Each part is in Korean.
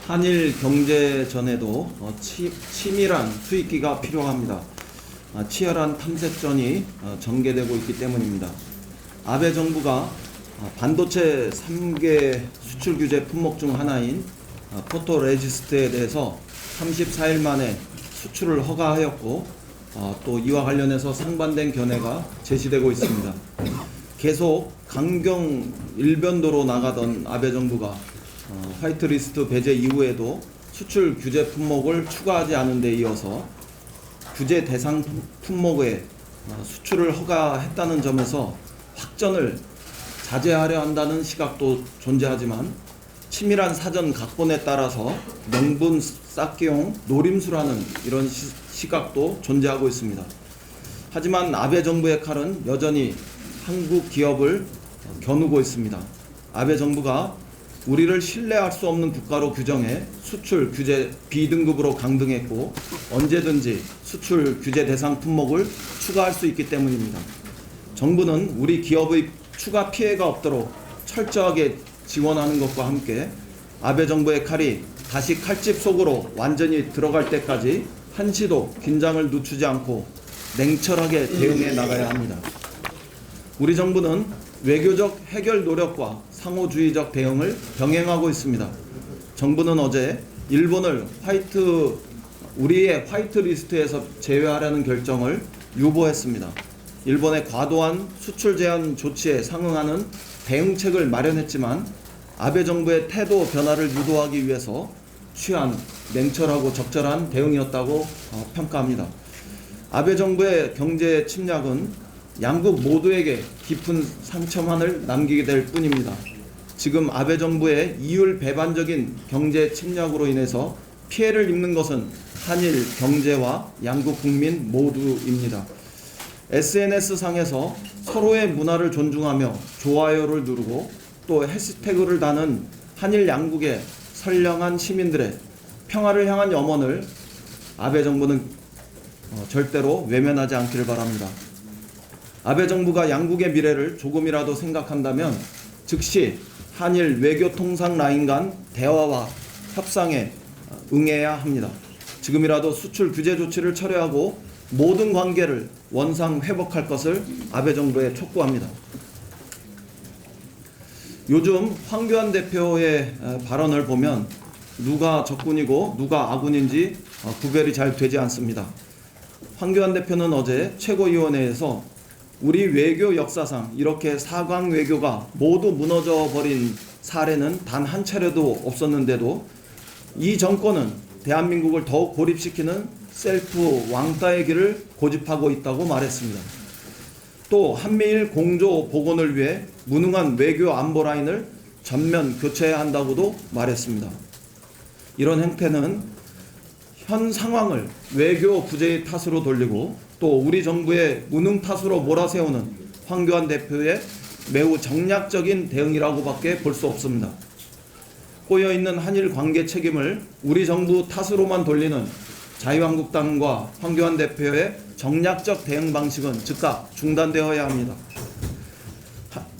한일 경제전에도 치밀한 수익기가 필요합니다. 치열한 탐색전이 전개되고 있기 때문입니다. 아베 정부가 반도체 3개 수출 규제 품목 중 하나인 포토레지스트에 대해서 34일 만에 수출을 허가하였고, 또 이와 관련해서 상반된 견해가 제시되고 있습니다. 계속 강경 일변도로 나가던 아베 정부가 화이트리스트 배제 이후에도 수출 규제 품목을 추가하지 않은 데 이어서 규제 대상 품목에 수출을 허가했다는 점에서 확전을 자제하려 한다는 시각도 존재하지만, 치밀한 사전 각본에 따라서 명분 쌓기용 노림수라는 이런 시각도 존재하고 있습니다. 하지만 아베 정부의 칼은 여전히 한국 기업을 겨누고 있습니다. 아베 정부가 우리를 신뢰할 수 없는 국가로 규정해 수출 규제 B등급으로 강등했고, 언제든지 수출 규제 대상 품목을 추가할 수 있기 때문입니다. 정부는 우리 기업의 추가 피해가 없도록 철저하게 지원하는 것과 함께 아베 정부의 칼이 다시 칼집 속으로 완전히 들어갈 때까지 한시도 긴장을 늦추지 않고 냉철하게 대응해 나가야 합니다. 우리 정부는 외교적 해결 노력과 상호주의적 대응을 병행하고 있습니다. 정부는 어제 일본을 우리의 화이트 리스트에서 제외하려는 결정을 유보했습니다. 일본의 과도한 수출 제한 조치에 상응하는 대응책을 마련했지만, 아베 정부의 태도 변화를 유도하기 위해서 취한 냉철하고 적절한 대응이었다고 평가합니다. 아베 정부의 경제 침략은 양국 모두에게 깊은 상처만을 남기게 될 뿐입니다. 지금 아베 정부의 이율 배반적인 경제 침략으로 인해서 피해를 입는 것은 한일 경제와 양국 국민 모두입니다. SNS상에서 서로의 문화를 존중하며 좋아요를 누르고 또 해시태그를 다는 한일 양국의 선량한 시민들의 평화를 향한 염원을 아베 정부는 절대로 외면하지 않기를 바랍니다. 아베 정부가 양국의 미래를 조금이라도 생각한다면 즉시 한일 외교 통상 라인 간 대화와 협상에 응해야 합니다. 지금이라도 수출 규제 조치를 철회하고 모든 관계를 원상 회복할 것을 아베 정부에 촉구합니다. 요즘 황교안 대표의 발언을 보면 누가 적군이고 누가 아군인지 구별이 잘 되지 않습니다. 황교안 대표는 어제 최고위원회에서 우리 외교 역사상 이렇게 사강 외교가 모두 무너져 버린 사례는 단 한 차례도 없었는데도 이 정권은 대한민국을 더욱 고립시키는 셀프 왕따의 길을 고집하고 있다고 말했습니다. 또 한미일 공조 복원을 위해 무능한 외교 안보 라인을 전면 교체해야 한다고도 말했습니다. 이런 행태는 현 상황을 외교 부재의 탓으로 돌리고 또 우리 정부의 무능 탓으로 몰아세우는 황교안 대표의 매우 정략적인 대응이라고밖에 볼 수 없습니다. 꼬여있는 한일 관계 책임을 우리 정부 탓으로만 돌리는 자유한국당과 황교안 대표의 정략적 대응 방식은 즉각 중단되어야 합니다.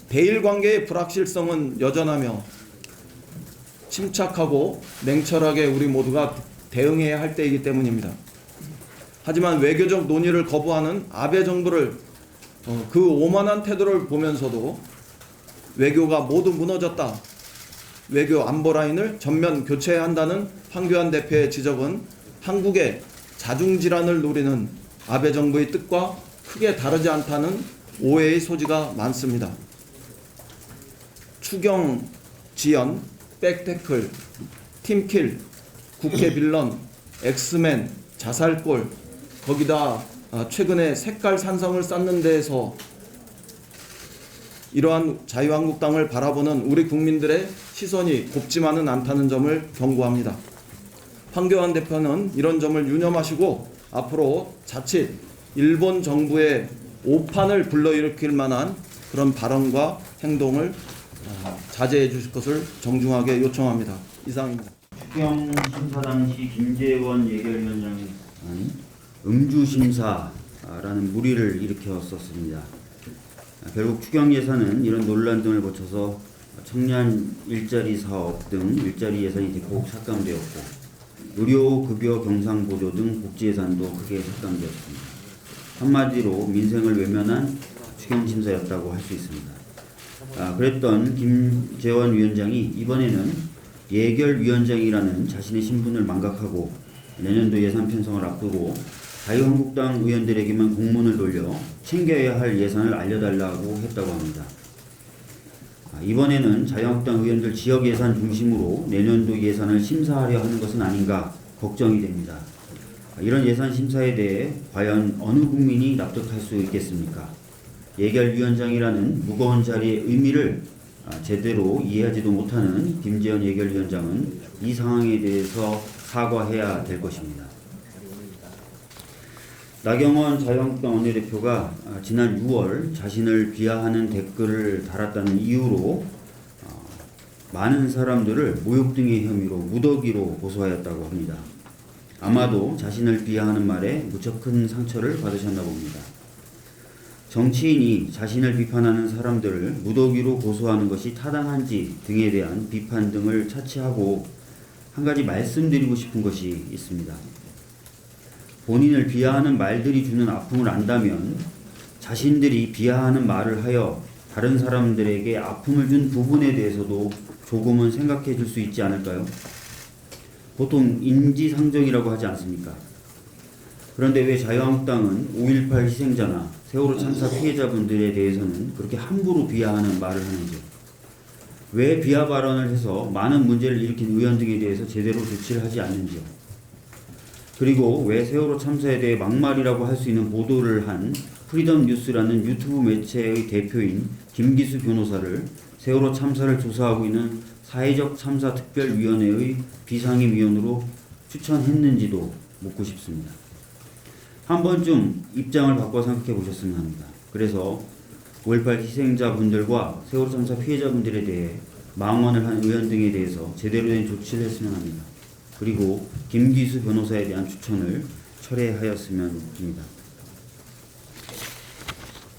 대일 관계의 불확실성은 여전하며 침착하고 냉철하게 우리 모두가 대응해야 할 때이기 때문입니다. 하지만 외교적 논의를 거부하는 아베 정부를 그 오만한 태도를 보면서도 외교가 모두 무너졌다, 외교 안보 라인을 전면 교체해야 한다는 황교안 대표의 지적은 한국의 자중질환을 노리는 아베 정부의 뜻과 크게 다르지 않다는 오해의 소지가 많습니다. 추경 지연, 백태클, 팀킬, 국회 빌런, 엑스맨, 자살골, 거기다 최근에 색깔 산성을 쌓는 데에서 이러한 자유한국당을 바라보는 우리 국민들의 시선이 곱지만은 않다는 점을 경고합니다. 황교안 대표는 이런 점을 유념하시고 앞으로 자칫 일본 정부의 오판을 불러일으킬 만한 그런 발언과 행동을 자제해 주실 것을 정중하게 요청합니다. 이상입니다. 추경 심사 당시 김재원 예결위원장이 음주 심사라는 무리를 일으켰었습니다. 결국 추경 예산은 이런 논란 등을 거쳐서 청년 일자리 사업 등 일자리 예산이 대폭 삭감되었고 의료, 급여, 경상보조 등 복지 예산도 크게 삭감되었습니다. 한마디로 민생을 외면한 추경심사였다고 할 수 있습니다. 그랬던 김재원 위원장이 이번에는 예결위원장이라는 자신의 신분을 망각하고 내년도 예산 편성을 앞두고 자유한국당 의원들에게만 공문을 돌려 챙겨야 할 예산을 알려달라고 했다고 합니다. 이번에는 자유한국당 의원들 지역 예산 중심으로 내년도 예산을 심사하려 하는 것은 아닌가 걱정이 됩니다. 이런 예산 심사에 대해 과연 어느 국민이 납득할 수 있겠습니까? 예결위원장이라는 무거운 자리의 의미를 제대로 이해하지도 못하는 김재원 예결위원장은 이 상황에 대해서 사과해야 될 것입니다. 나경원 자유한국당 원내대표가 지난 6월 자신을 비하하는 댓글을 달았다는 이유로 많은 사람들을 모욕 등의 혐의로 무더기로 고소하였다고 합니다. 아마도 자신을 비하하는 말에 무척 큰 상처를 받으셨나 봅니다. 정치인이 자신을 비판하는 사람들을 무더기로 고소하는 것이 타당한지 등에 대한 비판 등을 차치하고 한 가지 말씀드리고 싶은 것이 있습니다. 본인을 비하하는 말들이 주는 아픔을 안다면 자신들이 비하하는 말을 하여 다른 사람들에게 아픔을 준 부분에 대해서도 조금은 생각해 줄 수 있지 않을까요? 보통 인지상정이라고 하지 않습니까? 그런데 왜 자유한국당은 5.18 희생자나 세월호 참사 피해자분들에 대해서는 그렇게 함부로 비하하는 말을 하는지, 왜 비하 발언을 해서 많은 문제를 일으킨 의원 등에 대해서 제대로 조치를 하지 않는지요. 그리고 왜 세월호 참사에 대해 막말이라고 할 수 있는 보도를 한 프리덤 뉴스라는 유튜브 매체의 대표인 김기수 변호사를 세월호 참사를 조사하고 있는 사회적 참사 특별위원회의 비상임위원으로 추천했는지도 묻고 싶습니다. 한 번쯤 입장을 바꿔 생각해 보셨으면 합니다. 그래서 5.18 희생자분들과 세월호 참사 피해자분들에 대해 망언을 한 의원 등에 대해서 제대로 된 조치를 했으면 합니다. 그리고 김기수 변호사에 대한 추천을 철회하였으면 합니다.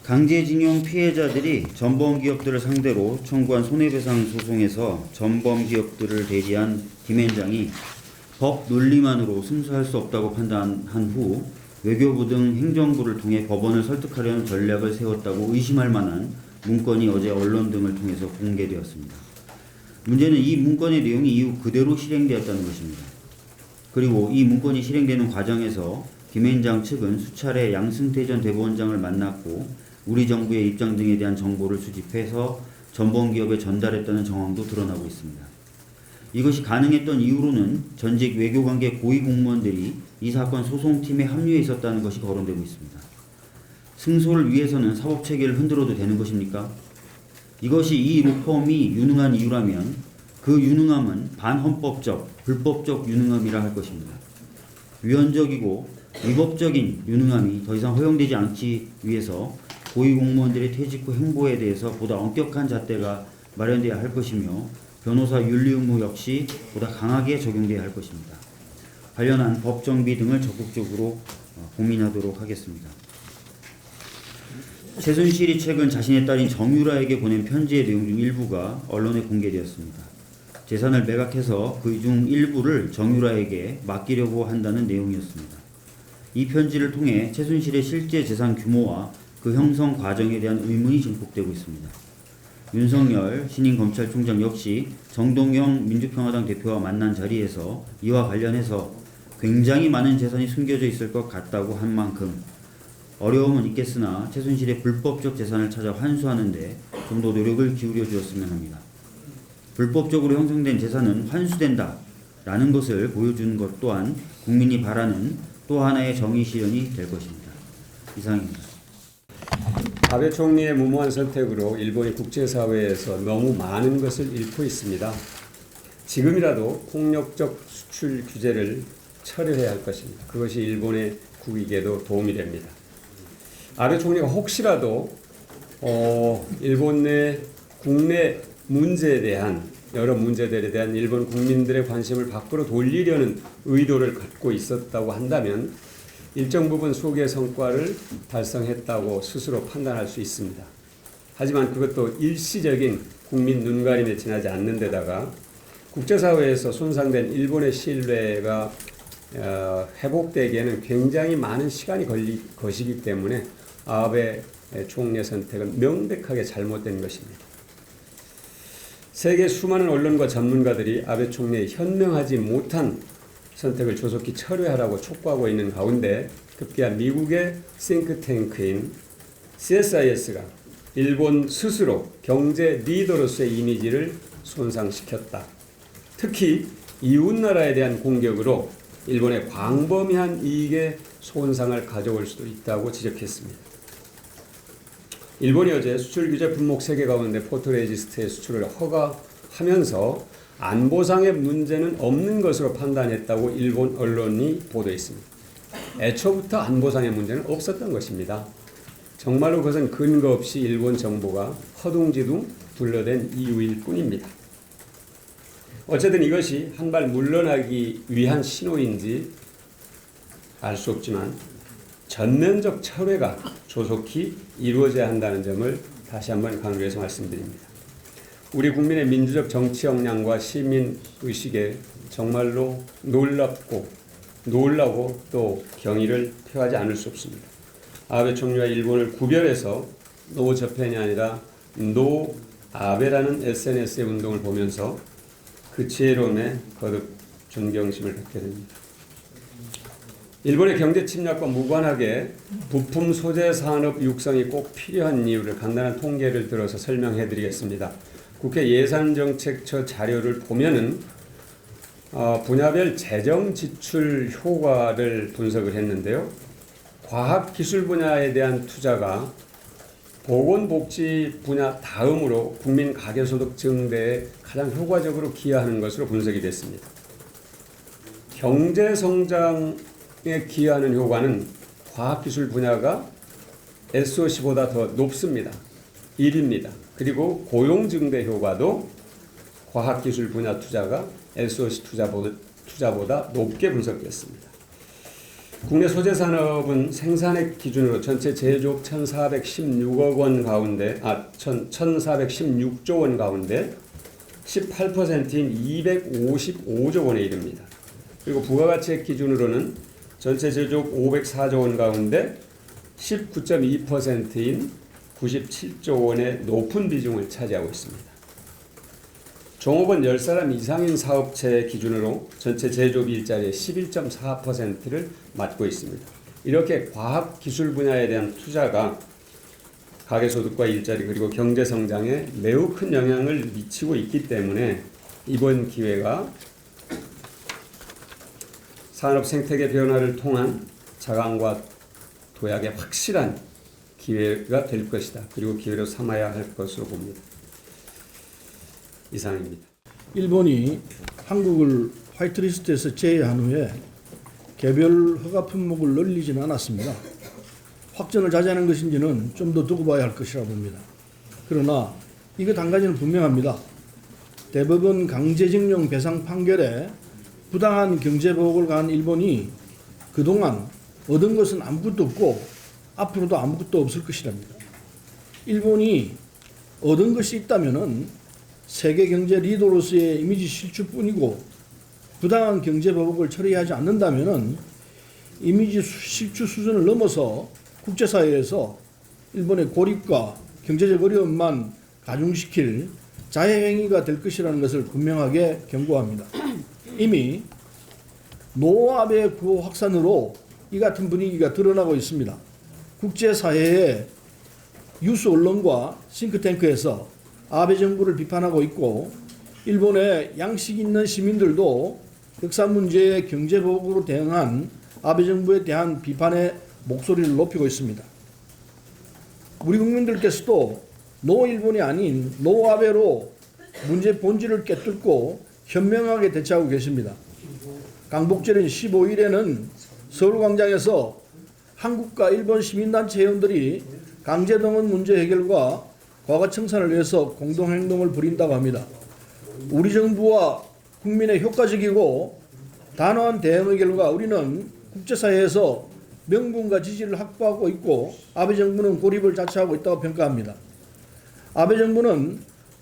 강제징용 피해자들이 전범기업들을 상대로 청구한 손해배상 소송에서 전범기업들을 대리한 김앤장이 법 논리만으로 승소할 수 없다고 판단한 후 외교부 등 행정부를 통해 법원을 설득하려는 전략을 세웠다고 의심할 만한 문건이 어제 언론 등을 통해서 공개되었습니다. 문제는 이 문건의 내용이 이후 그대로 실행되었다는 것입니다. 그리고 이 문건이 실행되는 과정에서 김앤장 측은 수차례 양승태 전 대법원장을 만났고 우리 정부의 입장 등에 대한 정보를 수집해서 전범기업에 전달했다는 정황도 드러나고 있습니다. 이것이 가능했던 이유로는 전직 외교관계 고위공무원들이 이 사건 소송팀에 합류해 있었다는 것이 거론되고 있습니다. 승소를 위해서는 사법체계를 흔들어도 되는 것입니까? 이것이 이 로펌이 유능한 이유라면 그 유능함은 반헌법적, 불법적 유능함이라 할 것입니다. 위헌적이고 위법적인 유능함이 더 이상 허용되지 않기 위해서 고위공무원들의 퇴직 후 행보에 대해서 보다 엄격한 잣대가 마련되어야 할 것이며 변호사 윤리 의무 역시 보다 강하게 적용되어야 할 것입니다. 관련한 법 정비 등을 적극적으로 고민하도록 하겠습니다. 최순실이 최근 자신의 딸인 정유라에게 보낸 편지의 내용 중 일부가 언론에 공개되었습니다. 재산을 매각해서 그 중 일부를 정유라에게 맡기려고 한다는 내용이었습니다. 이 편지를 통해 최순실의 실제 재산 규모와 그 형성 과정에 대한 의문이 증폭되고 있습니다. 윤석열 신임 검찰총장 역시 정동영 민주평화당 대표와 만난 자리에서 이와 관련해서 굉장히 많은 재산이 숨겨져 있을 것 같다고 한 만큼 어려움은 있겠으나 최순실의 불법적 재산을 찾아 환수하는 데 좀 더 노력을 기울여 주었으면 합니다. 불법적으로 형성된 재산은 환수된다 라는 것을 보여주는 것 또한 국민이 바라는 또 하나의 정의 실현이 될 것입니다. 이상입니다. 아베 총리의 무모한 선택으로 일본이 국제사회에서 너무 많은 것을 잃고 있습니다. 지금이라도 폭력적 수출 규제를 철회해야 할 것입니다. 그것이 일본의 국익에도 도움이 됩니다. 아베 총리가 혹시라도 일본 내 국내 문제에 대한 여러 문제들에 대한 일본 국민들의 관심을 밖으로 돌리려는 의도를 갖고 있었다고 한다면 일정 부분 소개 성과를 달성했다고 스스로 판단할 수 있습니다. 하지만 그것도 일시적인 국민 눈가림에 지나지 않는 데다가 국제사회에서 손상된 일본의 신뢰가 회복되기에는 굉장히 많은 시간이 걸릴 것이기 때문에 아베 총리의 선택은 명백하게 잘못된 것입니다. 세계 수많은 언론과 전문가들이 아베 총리의 현명하지 못한 선택을 조속히 철회하라고 촉구하고 있는 가운데 급기야 미국의 싱크탱크인 CSIS가 일본 스스로 경제 리더로서의 이미지를 손상시켰다. 특히 이웃나라에 대한 공격으로 일본의 광범위한 이익에 손상을 가져올 수도 있다고 지적했습니다. 일본이 어제 수출 규제 품목 3개 가운데 포토레지스트의 수출을 허가하면서 안보상의 문제는 없는 것으로 판단했다고 일본 언론이 보도했습니다. 애초부터 안보상의 문제는 없었던 것입니다. 정말로 그것은 근거 없이 일본 정부가 허둥지둥 둘러댄 이유일 뿐입니다. 어쨌든 이것이 한 발 물러나기 위한 신호인지 알 수 없지만 전면적 철회가 조속히 이루어져야 한다는 점을 다시 한번 강조해서 말씀드립니다. 우리 국민의 민주적 정치 역량과 시민 의식에 정말로 놀라고 또 경의를 표하지 않을 수 없습니다. 아베 총리와 일본을 구별해서 노 저펜이 아니라 노 아베라는 SNS의 운동을 보면서 그 지혜로움에 거듭 존경심을 갖게 됩니다. 일본의 경제 침략과 무관하게 부품 소재 산업 육성이 꼭 필요한 이유를 간단한 통계를 들어서 설명해 드리겠습니다. 국회 예산정책처 자료를 보면은 분야별 재정 지출 효과를 분석을 했는데요. 과학기술 분야에 대한 투자가 보건복지 분야 다음으로 국민 가계소득 증대에 가장 효과적으로 기여하는 것으로 분석이 됐습니다. 경제성장에 기여하는 효과는 과학기술 분야가 SOC보다 더 높습니다. 1위입니다. 그리고 고용증대 효과도 과학기술 분야 투자가 SOC 투자보다 높게 분석됐습니다. 국내 소재산업은 생산액 기준으로 전체 제조업 1,416억 원 가운데 1,416조 원 가운데 18%인 255조 원에 이릅니다. 그리고 부가가치액 기준으로는 전체 제조업 504조 원 가운데 19.2%인 97조 원의 높은 비중을 차지하고 있습니다. 종업원 10사람 이상인 사업체 기준으로 전체 제조업 일자리의 11.4%를 맡고 있습니다. 이렇게 과학기술 분야에 대한 투자가 가계소득과 일자리 그리고 경제성장에 매우 큰 영향을 미치고 있기 때문에 이번 기회가 산업 생태계 변화를 통한 자강과 도약의 확실한 기회가 될 것이다. 그리고 기회로 삼아야 할 것으로 봅니다. 이상입니다. 일본이 한국을 화이트리스트에서 제외한 후에 개별 허가 품목을 늘리지는 않았습니다. 확전을 자제하는 것인지는 좀 더 두고 봐야 할 것이라 봅니다. 그러나 이것 한 가지는 분명합니다. 대법원 강제징용 배상 판결에 부당한 경제보복을 가한 일본이 그동안 얻은 것은 아무것도 없고 앞으로도 아무것도 없을 것이랍니다. 일본이 얻은 것이 있다면은 세계 경제 리더로서의 이미지 실추뿐이고 부당한 경제 보복을 처리하지 않는다면은 이미지 실추 수준을 넘어서 국제사회에서 일본의 고립과 경제적 어려움만 가중시킬 자해행위가 될 것이라는 것을 분명하게 경고합니다. 이미 노아베 구호 확산으로 이 같은 분위기가 드러나고 있습니다. 국제사회의 유수 언론과 싱크탱크에서 아베 정부를 비판하고 있고 일본의 양식 있는 시민들도 역사 문제의 경제 보복으로 대응한 아베 정부에 대한 비판의 목소리를 높이고 있습니다. 우리 국민들께서도 노 일본이 아닌 노 아베로 문제 본질을 꿰뚫고 현명하게 대처하고 계십니다. 강복절인 15일에는 서울광장에서 한국과 일본 시민단체 회원들이 강제동원 문제 해결과 과거청산을 위해서 공동행동을 벌인다고 합니다. 우리 정부와 국민의 효과적이고 단호한 대응의 결과 우리는 국제사회에서 명분과 지지를 확보하고 있고 아베 정부는 고립을 자처하고 있다고 평가합니다. 아베 정부는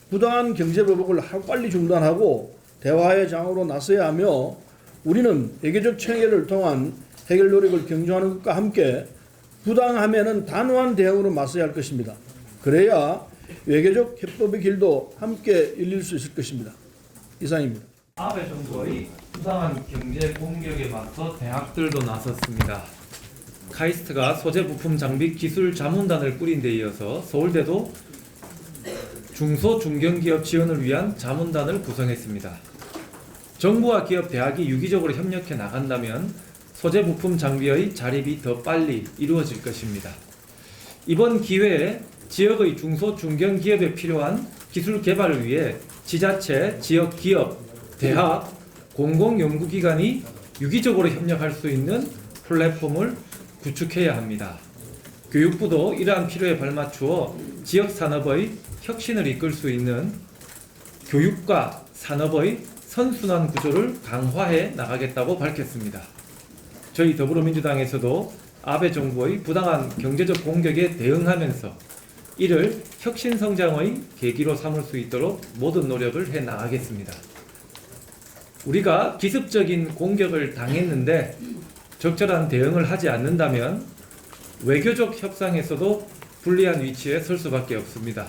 부당한 경제보복을 하루빨리 중단하고 대화의 장으로 나서야 하며 우리는 외교적 청해를 통한 해결 노력을 경주하는 것과 함께 부당하면은 단호한 대응으로 맞서야 할 것입니다. 그래야 외교적 협법의 길도 함께 열릴 수 있을 것입니다. 이상입니다. 아베 정부의 부당한 경제 공격에 맞서 대학들도 나섰습니다. 카이스트가 소재 부품 장비 기술 자문단을 꾸린 데 이어서 서울대도 중소 중견기업 지원을 위한 자문단을 구성했습니다. 정부와 기업, 대학이 유기적으로 협력해 나간다면 소재 부품 장비의 자립이 더 빨리 이루어질 것입니다. 이번 기회에 지역의 중소 중견기업에 필요한 기술 개발을 위해 지자체, 지역 기업, 대학, 공공연구기관이 유기적으로 협력할 수 있는 플랫폼을 구축해야 합니다. 교육부도 이러한 필요에 발맞추어 지역 산업의 혁신을 이끌 수 있는 교육과 산업의 선순환 구조를 강화해 나가겠다고 밝혔습니다. 저희 더불어민주당에서도 아베 정부의 부당한 경제적 공격에 대응하면서 이를 혁신 성장의 계기로 삼을 수 있도록 모든 노력을 해 나가겠습니다. 우리가 기습적인 공격을 당했는데 적절한 대응을 하지 않는다면 외교적 협상에서도 불리한 위치에 설 수밖에 없습니다.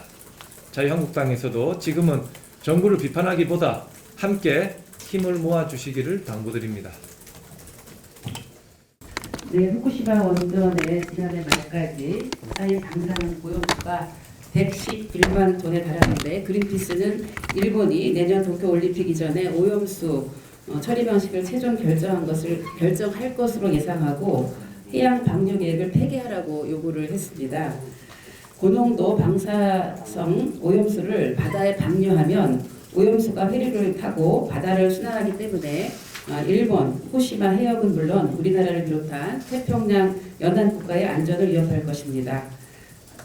자유한국당에서도 지금은 정부를 비판하기보다 함께 힘을 모아주시기를 당부드립니다. 네, 후쿠시마 원전에 지난해 말까지 쌓인 방사능 오염수가 111만 톤에 달하는데 그린피스는 일본이 내년 도쿄올림픽 이전에 오염수 처리 방식을 최종 결정할 것으로 예상하고 해양 방류 계획을 폐기하라고 요구를 했습니다. 고농도 방사성 오염수를 바다에 방류하면 오염수가 해류를 타고 바다를 순환하기 때문에 일본, 후쿠시마 해역은 물론 우리나라를 비롯한 태평양 연안 국가의 안전을 위협할 것입니다.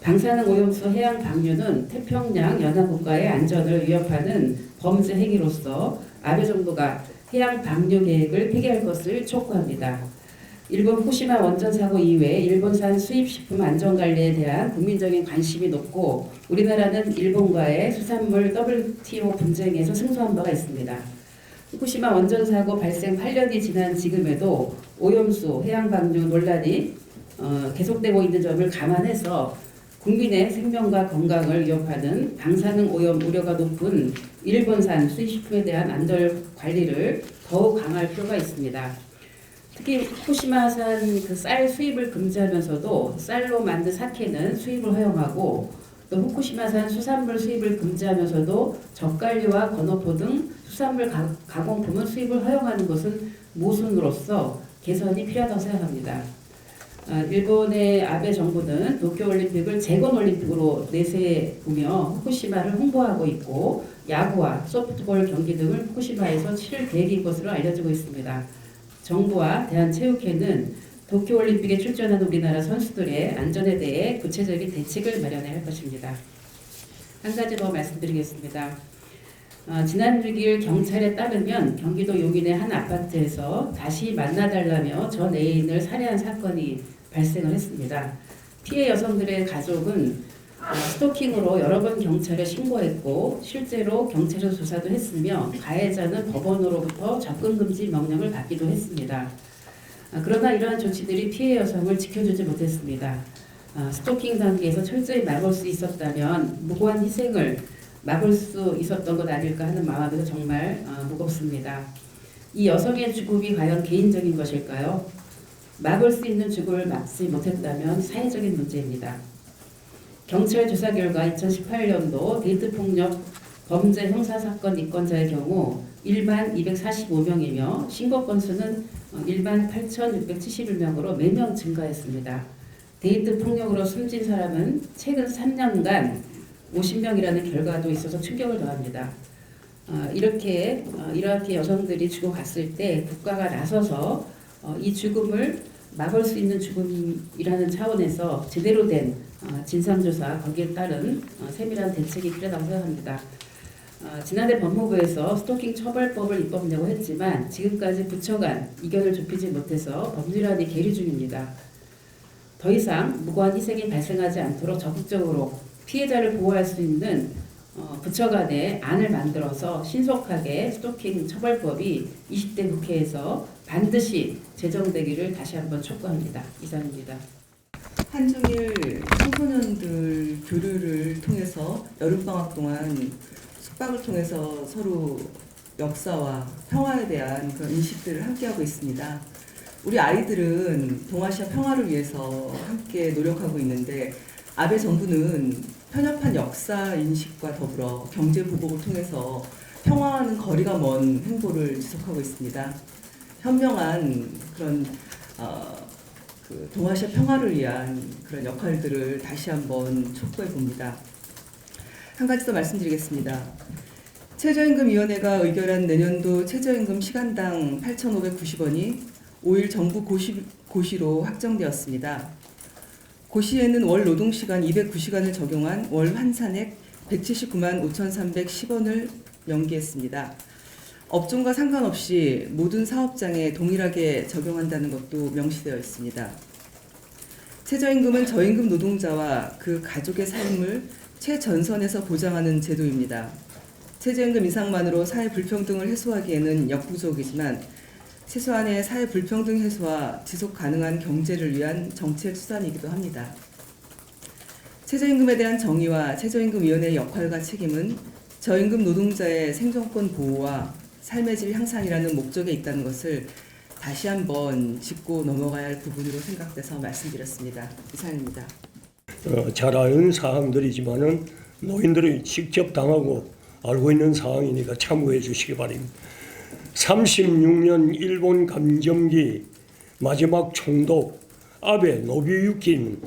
방사능 오염수 해양 방류는 태평양 연안 국가의 안전을 위협하는 범죄 행위로서 아베 정부가 해양 방류 계획을 폐기할 것을 촉구합니다. 일본 후쿠시마 원전 사고 이후에 일본산 수입식품 안전관리에 대한 국민적인 관심이 높고 우리나라는 일본과의 수산물 WTO 분쟁에서 승소한 바가 있습니다. 후쿠시마 원전 사고 발생 8년이 지난 지금에도 오염수 해양 방류 논란이 계속되고 있는 점을 감안해서 국민의 생명과 건강을 위협하는 방사능 오염 우려가 높은 일본산 수입식품에 대한 안전 관리를 더욱 강화할 필요가 있습니다. 특히 후쿠시마산 쌀 수입을 금지하면서도 쌀로 만든 사케는 수입을 허용하고 또 후쿠시마산 수산물 수입을 금지하면서도 젓갈류와 건어포 등 수산물 가공품은 수입을 허용하는 것은 모순으로서 개선이 필요하다고 생각합니다. 일본의 아베 정부는 도쿄올림픽을 재건올림픽으로 내세우며 후쿠시마를 홍보하고 있고 야구와 소프트볼 경기 등을 후쿠시마에서 치를 계획인 것으로 알려지고 있습니다. 정부와 대한체육회는 도쿄올림픽에 출전하는 우리나라 선수들의 안전에 대해 구체적인 대책을 마련해야 할 것입니다. 한 가지 더 말씀드리겠습니다. 지난 6일 경찰에 따르면 경기도 용인의 한 아파트에서 다시 만나달라며 전 애인을 살해한 사건이 발생을 했습니다. 피해 여성들의 가족은 스토킹으로 여러 번 경찰에 신고했고 실제로 경찰에서 조사도 했으며 가해자는 법원으로부터 접근금지 명령을 받기도 했습니다. 그러나 이러한 조치들이 피해 여성을 지켜주지 못했습니다. 스토킹 단계에서 철저히 막을 수 있었다면 무고한 희생을 막을 수 있었던 것 아닐까 하는 마음에도 정말 무겁습니다. 이 여성의 죽음이 과연 개인적인 것일까요? 막을 수 있는 죽음을 막지 못했다면 사회적인 문제입니다. 경찰 조사 결과 2018년도 데이트폭력 범죄 형사사건 입건자의 경우 1만 245명이며 신고 건수는 1만 8,671명으로 매년 증가했습니다. 데이트폭력으로 숨진 사람은 최근 3년간 50명이라는 결과도 있어서 충격을 더합니다. 이렇게 여성들이 죽어갔을 때 국가가 나서서 이 죽음을 막을 수 있는 죽음이라는 차원에서 제대로 된 진상조사 거기에 따른 세밀한 대책이 필요하다고 생각합니다. 지난해 법무부에서 스토킹 처벌법을 입법하려고 했지만 지금까지 부처 간 이견을 좁히지 못해서 법률안이 계류 중입니다. 더 이상 무고한 희생이 발생하지 않도록 적극적으로 피해자를 보호할 수 있는 부처 간에 안을 만들어서 신속하게 스토킹 처벌법이 20대 국회에서 반드시 제정되기를 다시 한번 촉구합니다. 이상입니다. 한중일 청소년들 교류를 통해서 여름방학 동안 숙박을 통해서 서로 역사와 평화에 대한 그런 인식들을 함께하고 있습니다. 우리 아이들은 동아시아 평화를 위해서 함께 노력하고 있는데 아베 정부는 편협한 역사 인식과 더불어 경제 보복을 통해서 평화와는 거리가 먼 행보를 지속하고 있습니다. 현명한 그런 그 동아시아 평화를 위한 그런 역할들을 다시 한번 촉구해 봅니다. 한 가지 더 말씀드리겠습니다. 최저임금위원회가 의결한 내년도 최저임금 시간당 8,590원이 5일 정부 고시로 확정되었습니다. 고시에는 월 노동시간 209시간을 적용한 월 환산액 179만 5,310원을 명기했습니다. 업종과 상관없이 모든 사업장에 동일하게 적용한다는 것도 명시되어 있습니다. 최저임금은 저임금 노동자와 그 가족의 삶을 최전선에서 보장하는 제도입니다. 최저임금 인상만으로 사회 불평등을 해소하기에는 역부족이지만 최소한의 사회 불평등 해소와 지속 가능한 경제를 위한 정책 수단이기도 합니다. 최저임금에 대한 정의와 최저임금위원회의 역할과 책임은 저임금 노동자의 생존권 보호와 삶의 질 향상이라는 목적에 있다는 것을 다시 한번 짚고 넘어가야 할 부분으로 생각돼서 말씀드렸습니다. 이상입니다. 잘 아는 사항들이지만은 노인들이 직접 당하고 알고 있는 상황이니까 참고해 주시기 바랍니다. 36년 일본 감정기 마지막 총독 아베 노부유키는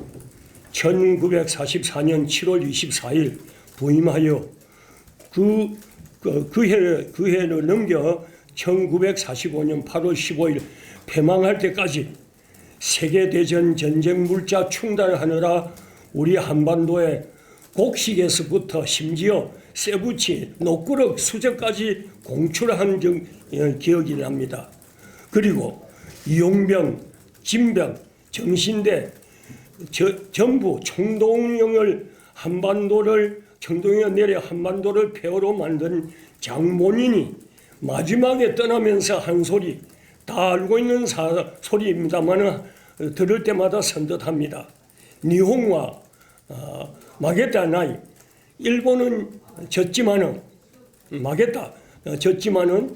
1944년 7월 24일 부임하여 그 해를 넘겨 1945년 8월 15일 폐망할 때까지 세계대전 전쟁 물자 충당하느라 우리 한반도에 곡식에서부터 심지어 쇠붙이, 녹구럭, 수저까지 공출한 기억이 납니다. 그리고 이용병, 진병, 정신대 전부 총동령을 청동에 내려 한반도를 폐허로 만든 장본인이 마지막에 떠나면서 한 소리, 다 알고 있는 소리입니다만 들을 때마다 선듯합니다. 니혼과 마게타 나이, 일본은 졌지만은 마게타 졌지만은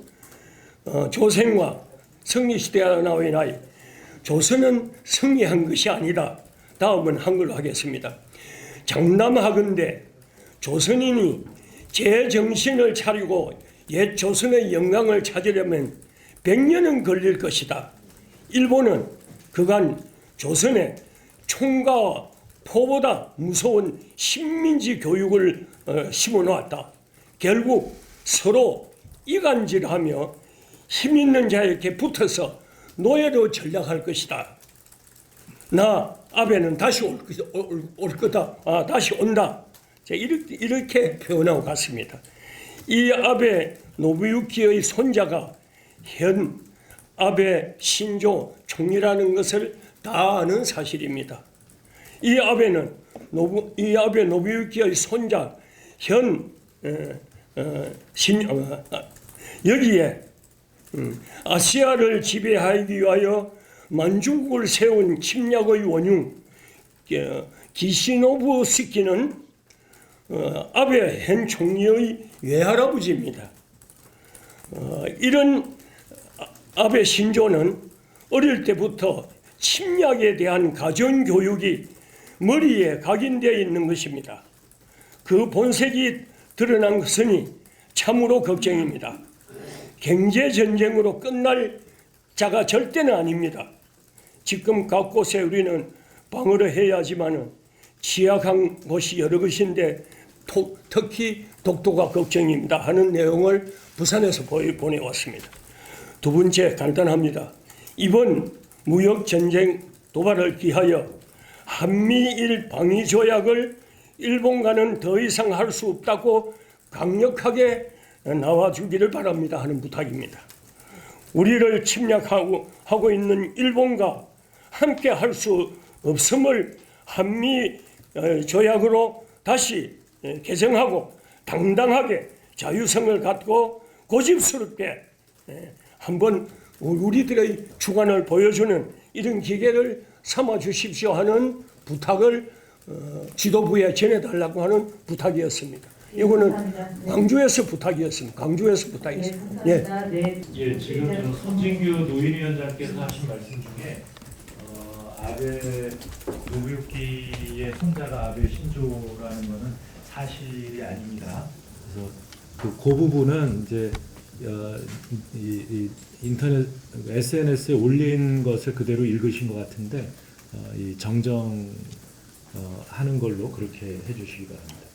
조선과 승리시대가 나의 나이, 조선은 승리한 것이 아니다. 다음은 한글로 하겠습니다. 장남하건대 조선인이 제 정신을 차리고 옛 조선의 영광을 찾으려면 100년은 걸릴 것이다. 일본은 그간 조선에 총과 포보다 무서운 식민지 교육을 심어놓았다. 결국 서로 이간질하며 힘있는 자에게 붙어서 노예로 전락할 것이다. 나 아베는 다시 올 거다. 다시 온다. 이렇게 표현하고 갔습니다. 이 아베 노부유키의 손자가 현 아베 신조 총리라는 것을 다 아는 사실입니다. 이 아베 노부유키의 손자 여기에 아시아를 지배하기 위하여 만주국을 세운 침략의 원흉 기시노부스키는 아베 현 총리의 외할아버지입니다. 이런 아베 신조는 어릴 때부터 침략에 대한 가정교육이 머리에 각인되어 있는 것입니다. 그 본색이 드러난 것은 참으로 걱정입니다. 경제전쟁으로 끝날 자가 절대는 아닙니다. 지금 각 곳에 우리는 방어를 해야 하지만 취약한 곳이 여러 것인데 특히 독도가 걱정입니다 하는 내용을 부산에서 보내왔습니다. 두 번째 간단합니다. 이번 무역전쟁 도발을 기하여 한미일 방위조약을 일본과는 더 이상 할 수 없다고 강력하게 나와주기를 바랍니다 하는 부탁입니다. 우리를 침략하고 있는 일본과 함께 할 수 없음을 한미 조약으로 다시 개정하고 당당하게 자유성을 갖고 고집스럽게 한번 우리들의 주관을 보여주는 이런 기회를 삼아 주십시오 하는 부탁을 지도부에 전해달라고 하는 부탁이었습니다. 이거는 광주에서 부탁이었습니다. 광주에서 부탁이었습니다. 예. 예, 지금 저 손진규 노인위원장께서 하신 말씀 중에 아베 노무현기의 손자가 아베 신조라는 것은 사실이 아닙니다. 그래서 그 부분은 이제 이 인터넷 SNS에 올린 것을 그대로 읽으신 것 같은데 이 정정 하는 걸로 그렇게 해주시기 바랍니다.